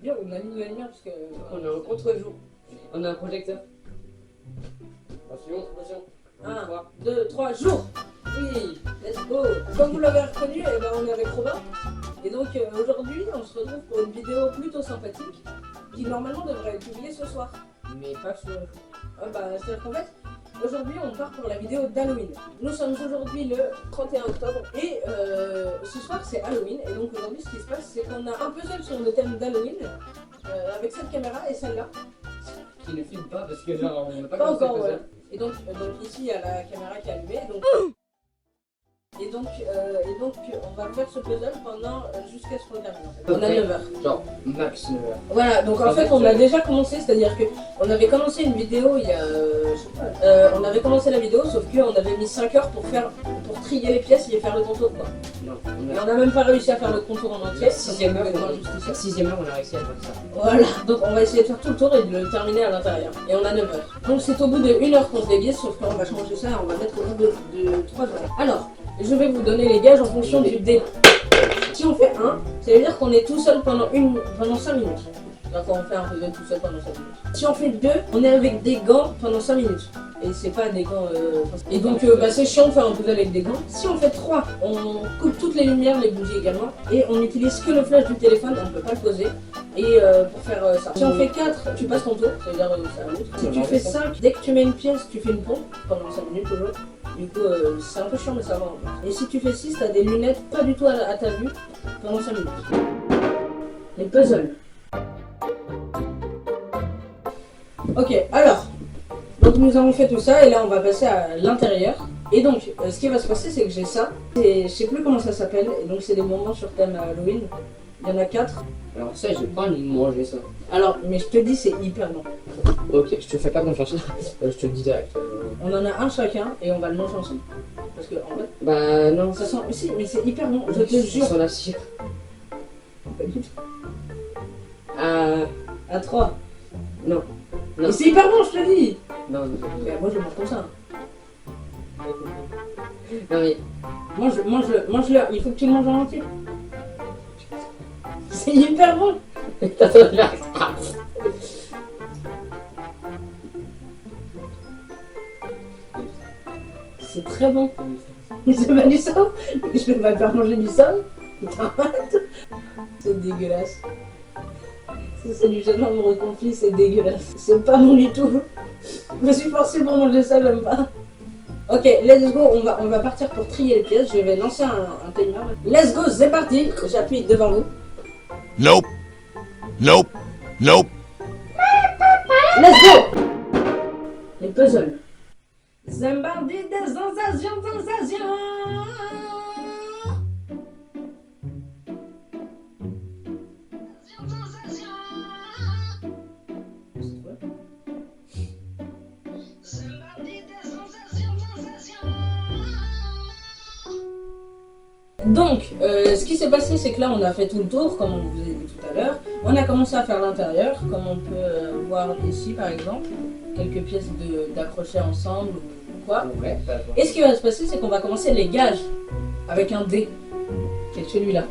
Bien, on a mis de la lumière parce que. On est en contre-jour. On a un projecteur. Attention. 1, 2, 3, jour. Oui, let's go. Comme vous l'avez reconnu, eh ben, on est avec Robin. Et donc aujourd'hui, on se retrouve pour une vidéo plutôt sympathique qui normalement devrait être publiée ce soir. Mais pas sur le C'est-à-dire qu'en fait, aujourd'hui, on part pour la vidéo d'Halloween. Nous sommes aujourd'hui le 31 octobre et ce soir, c'est Halloween. Et donc aujourd'hui, ce qui se passe, c'est qu'on a un puzzle sur le thème d'Halloween avec cette caméra et celle-là. qui ne filme pas parce que genre on n'a pas Pas commencé encore, le ouais. puzzle. Et donc ici, il y a la caméra qui est allumée. Et donc on va faire ce puzzle pendant jusqu'à ce qu'on termine. En fait. On a 9 heures. Genre max 9 heures. Voilà, donc en fait on a déjà commencé, c'est-à-dire que on avait commencé une vidéo il y a, je sais pas, on avait commencé la vidéo sauf qu'on avait mis 5 heures pour trier les pièces et faire le contour quoi. Non, Et on n'a même pas réussi à faire le contour en entier. La sixième heure, on a réussi à faire ça. Voilà, donc on va essayer de faire tout le tour et de le terminer à l'intérieur. Et on a 9 heures. Donc c'est au bout de 1 heure qu'on se déguise, sauf qu'on va changer ça et on va mettre au bout de 3 heures. Alors, je vais vous donner les gages en fonction du dé. Si on fait 1, ça veut dire qu'on est tout seul pendant 5 minutes. D'accord, on fait un puzzle tout seul pendant 5 minutes. Si on fait 2, on est avec des gants pendant 5 minutes. Et c'est pas des gants... Et donc c'est chiant de faire un puzzle avec des gants. Si on fait 3, on coupe toutes les lumières, les bougies également. Et on n'utilise que le flash du téléphone, on ne peut pas le poser. Et pour faire ça. Si on fait 4, tu passes ton tour, ça veut dire c'est à l'autre. Si tu fais 5, dès que tu mets une pièce, tu fais une pompe pendant 5 minutes toujours. Du coup, c'est un peu chiant mais ça va en fait. Et si tu fais 6, t'as des lunettes pas du tout à ta vue pendant 5 minutes. Les puzzles. Ok, alors. Donc nous avons fait tout ça et là on va passer à l'intérieur. Et donc, ce qui va se passer, c'est que j'ai ça. Et je sais plus comment ça s'appelle. Et donc c'est des moments sur thème Halloween. Il y en a 4. Alors ça, j'ai pas envie de manger ça. Alors, mais je te dis, c'est hyper bon. Ok, je te fais pas confiance. Je te le dis direct. On en a un chacun et on va le manger ensemble. Parce que en fait, Bah non, ça sent. Si, mais c'est hyper bon, je te jure. Sur la cire. Pas du tout. À 3. Non. Mais c'est hyper bon, je te dis. Non. Mais moi je mange comme ça. Non mais. Mange-le. Il faut que tu le manges en entier. C'est hyper bon. C'est très bon. C'est pas du sang. Je vais pas faire manger du sang. C'est dégueulasse. Ça, c'est du gingembre confit, c'est dégueulasse. C'est pas bon du tout. Je me suis forcée pour manger ça, j'aime pas. Ok, let's go, on va partir pour trier les pièces. Je vais lancer un timer. Let's go, c'est parti. J'appuie devant vous. Nope. Let's go. Les puzzles. Zambardi des sensations. Donc, ce qui s'est passé, c'est que là, on a fait tout le tour, comme on vous a dit tout à l'heure. On a commencé à faire l'intérieur, comme on peut voir ici, par exemple. Quelques pièces d'accrocher ensemble ou quoi. Ouais, Et ce qui va se passer, c'est qu'on va commencer les gages avec un dé, qui est celui-là.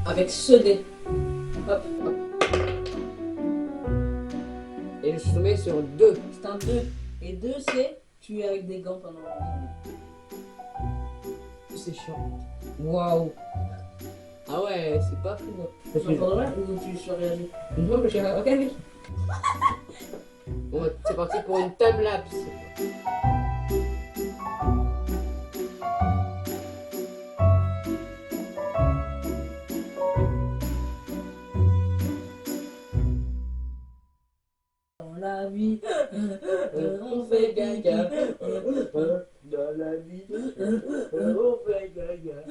Avec ce dé. Hop. et je mets sur 2. C'est un 2. Et 2, c'est tu es avec des gants pendant. C'est chiant. Waouh. Ah ouais, c'est pas fou. Tu m'entendrais ou tu surréagis? Non, mais j'ai. Ok, oui. Bon, c'est parti pour une time-lapse. Dans la vie, on fait gaga. Dans la vie, on fait gaga.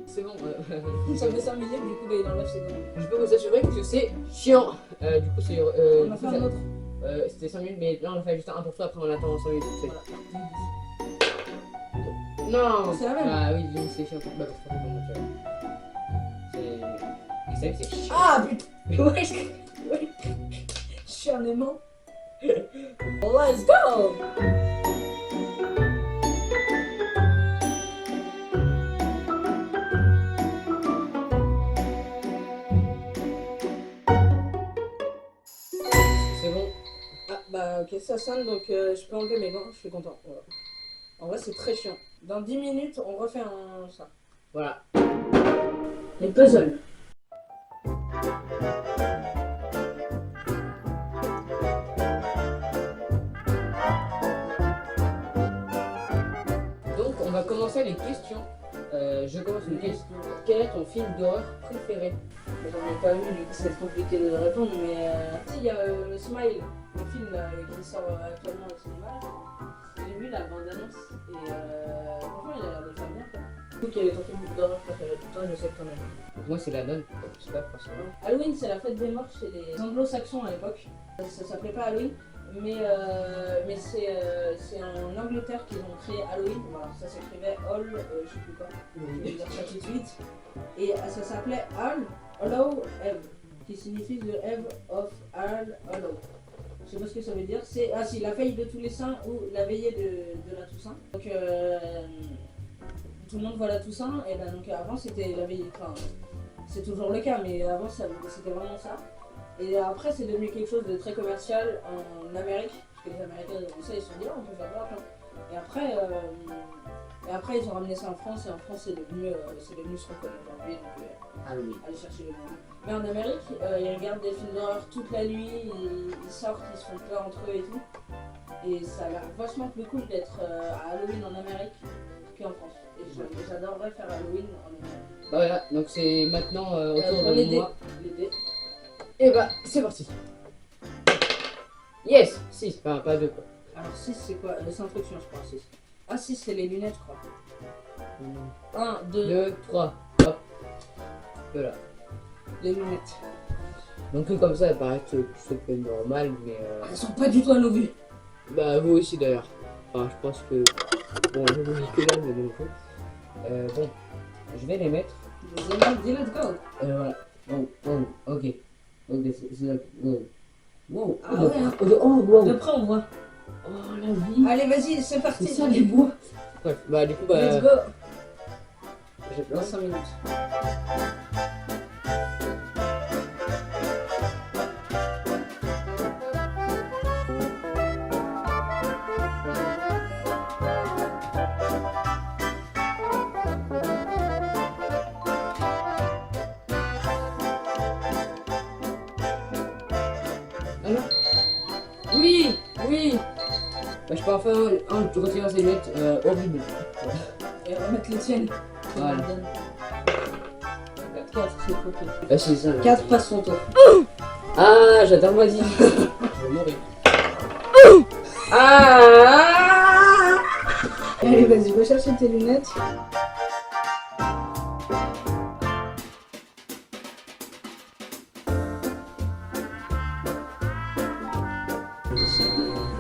C'est bon. Ça fait 5 minutes, du coup, il enlève ses gants. Je peux vous assurer que c'est chiant. Du coup, c'est. On a fait un autre. C'était 5 minutes, mais là on a fait juste un pour toi, après on attend 5 minutes. Voilà. Non! C'est la même. Ah oui, c'est chiant. Bah, c'est pas bon, c'est chiant. Ah putain! Ouais, je suis un aimant. Let's go! Ok, ça sonne, donc je peux enlever mes gants, je suis content. Voilà. En vrai, c'est très chiant. Dans 10 minutes, on refait ça. Voilà. Les puzzles. Donc, on va commencer les questions. Je commence une question. Quel est ton film d'horreur préféré? J'en ai pas vu, du coup c'est compliqué de répondre, mais si, il y a le Smile, le film là, qui sort actuellement au cinéma. J'ai vu la bande-annonce et franchement il a l'air de faire bien quoi. Du coup, quel est ton film d'horreur préféré? Toi, je sais que t'en as vu. Moi, c'est la nonne. Je sais pas forcément. Halloween, c'est la fête des morts chez les anglo-saxons à l'époque. Ça s'appelait pas Halloween, mais c'est en Angleterre qu'ils ont créé Halloween. Voilà, ça s'écrivait All, je sais plus quoi. Je vais dire ça tout de suite. Et ça s'appelait Hallow Eve, qui signifie The Eve of All Hallow. Je sais pas ce que ça veut dire. C'est si la veille de tous les saints ou la veillée de la Toussaint. Donc tout le monde voit la Toussaint et ben donc avant c'était la veillée. Enfin, c'est toujours le cas, mais avant c'était vraiment ça. Et après c'est devenu quelque chose de très commercial en Amérique, parce que les Américains ont vu ça, ils se sont dit oh, on peut faire de l'argent. Et après ils ont ramené ça en France et en France c'est devenu ce qu'on connaît aujourd'hui. Donc aller chercher les mots. Mais en Amérique, ils regardent des films d'horreur toute la nuit, ils sortent, ils se font peur entre eux et tout. Et ça a l'air vachement plus cool d'être à Halloween en Amérique qu'en France. Et j'adorerais faire Halloween en Amérique. Bah voilà, donc c'est maintenant autour pour de les moi. dés. Et bah, c'est parti. Yes, 6, pas 2 quoi. Alors 6 c'est quoi? Les instructions je crois, 6. Ah 6 c'est les lunettes je crois. 1, 2, 2, 3, hop. Voilà. les lunettes. Donc comme ça, ça paraît que c'est normal, mais Elles sont pas du tout à nos vues. bah vous aussi d'ailleurs. Enfin, je pense que bon, je vous dis que là, mais bon, bon, je vais les mettre. Let's go. Voilà. Ok. Ok, c'est là. Wow. Ah ouais, hein. Wow. D'après on voit. Oh la vie. Allez vas-y, c'est parti. C'est ça les bois. Bref, bah du coup, bah. Let's go. J'ai Dans 5 minutes. Alors oui. Bah, je peux en faire un, tu retires ces lunettes horribles. Et remettre les tiennes. Voilà. 4, c'est copié. Bah, c'est ça. 4 passe son tour. Ah, j'attends, vas-y. Je vais mourir. Ah. Allez, vas-y, va chercher tes lunettes.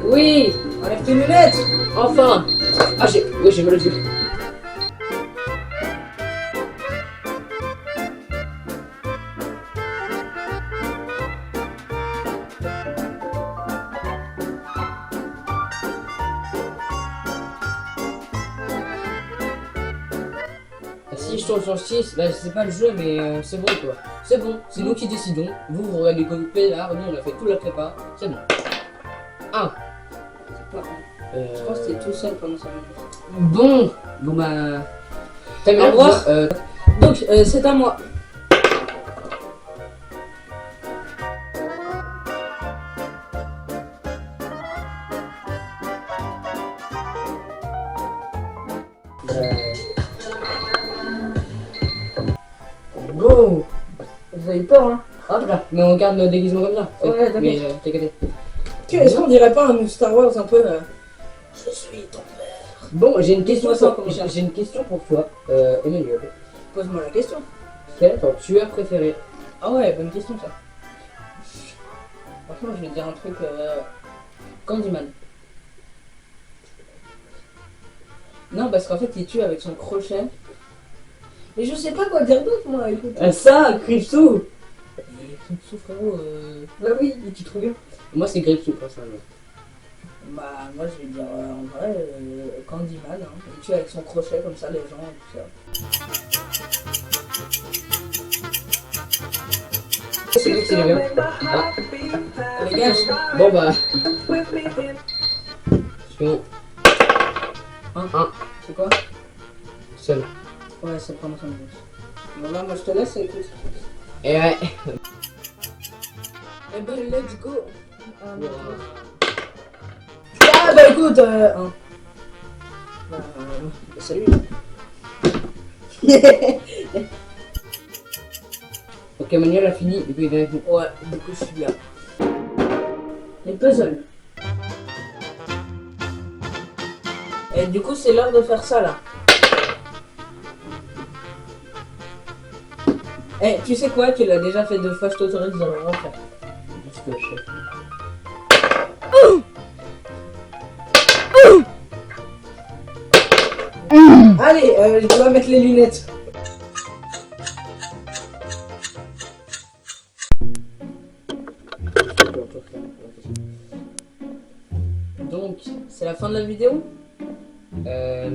Oui, enlève tes lunettes. Enfin. Ah, j'ai mal aux yeux. Si je tombe sur 6, bah c'est pas le jeu, mais c'est bon quoi. C'est bon, c'est nous qui décidons. Vous regardez les copies là, nous on a fait tout la prépa, c'est bon. 1. C'est pas vrai. Je pense que t'es tout seul pendant 5 minutes. Bon bah. Au revoir. Donc, c'est à moi. Bon. Vous avez peur, hein? Hop là, mais on garde notre déguisement comme ça. Ouais, d'accord. Mais t'inquiète. Est-ce qu'on dirait pas un Star Wars un peu Je suis ton père. Bon, j'ai une question Dis-moi ça en pour commentaire. j'ai une question pour toi, Emmanuel. Pose-moi la question. Quel est ton tueur préféré? Ah ouais, bonne question ça. Franchement, je vais te dire un truc. Candyman. Non, parce qu'en fait, il tue avec son crochet. Mais je sais pas quoi dire d'autre, moi, écoute. Ah ça, Gripsou. Gripsou, frérot. Bah oui, il tue trop bien. Moi c'est Gripsou personnellement. Bah, moi, je vais dire en vrai, Candyman. Hein. Il tue avec son crochet, comme ça, les gens et tout ça. C'est lui qui est bien. Ah. Allez, Gage. Bon bah. Attention. Un. C'est quoi? Seul. Ouais, c'est vraiment 5 minutes. Bon là, moi je te laisse, écoute. Et ouais. Eh ben, let's go. Ah bah écoute, un. Bah, salut. Ok, Manuel a fini, du coup il vient avec nous. Ouais, du coup je suis là. Les puzzles. Et du coup c'est l'heure de faire ça là. Eh, tu sais quoi? Tu l'as déjà fait 2 fois, je t'autorise de le refaire. Juste le chef. Allez, je dois mettre les lunettes. Donc, c'est la fin de la vidéo. Pas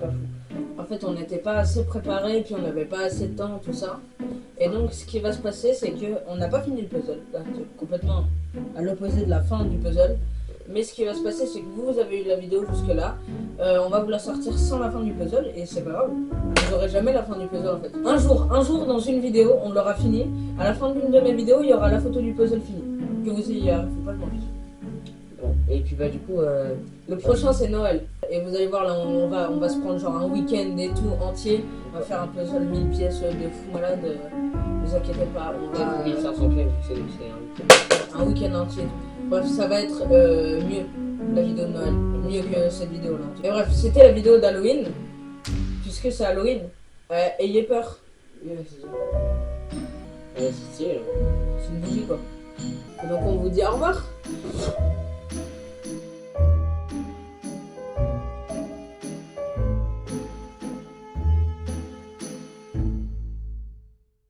fou. En fait, on n'était pas assez préparé, puis on n'avait pas assez de temps, tout ça. Et donc, ce qui va se passer, c'est que on n'a pas fini le puzzle. Là, c'est complètement à l'opposé de la fin du puzzle. Mais ce qui va se passer, c'est que vous avez eu la vidéo jusque-là. On va vous la sortir sans la fin du puzzle, et c'est pas grave. Vous n'aurez jamais la fin du puzzle en fait. Un jour, dans une vidéo, on l'aura fini. À la fin d'une de mes vidéos, il y aura la photo du puzzle fini. Que vous ayez, faut pas que je m'en fiche. Bon. Et puis bah du coup, Le prochain c'est Noël. Et vous allez voir là on va se prendre genre un week-end et tout entier. On va faire un puzzle 1000 pièces de fou malade. Ne vous inquiétez pas, on va. peut-être 1500 pièces, c'est un week-end. Un week-end entier. Bref, ça va être mieux la vidéo de Noël. Mieux que cette vidéo là. Et bref, c'était la vidéo d'Halloween. Puisque c'est Halloween. Ayez peur. Ouais, c'est ça. Ouais, c'est stylé, là. C'est une bougie quoi. Et donc on vous dit au revoir.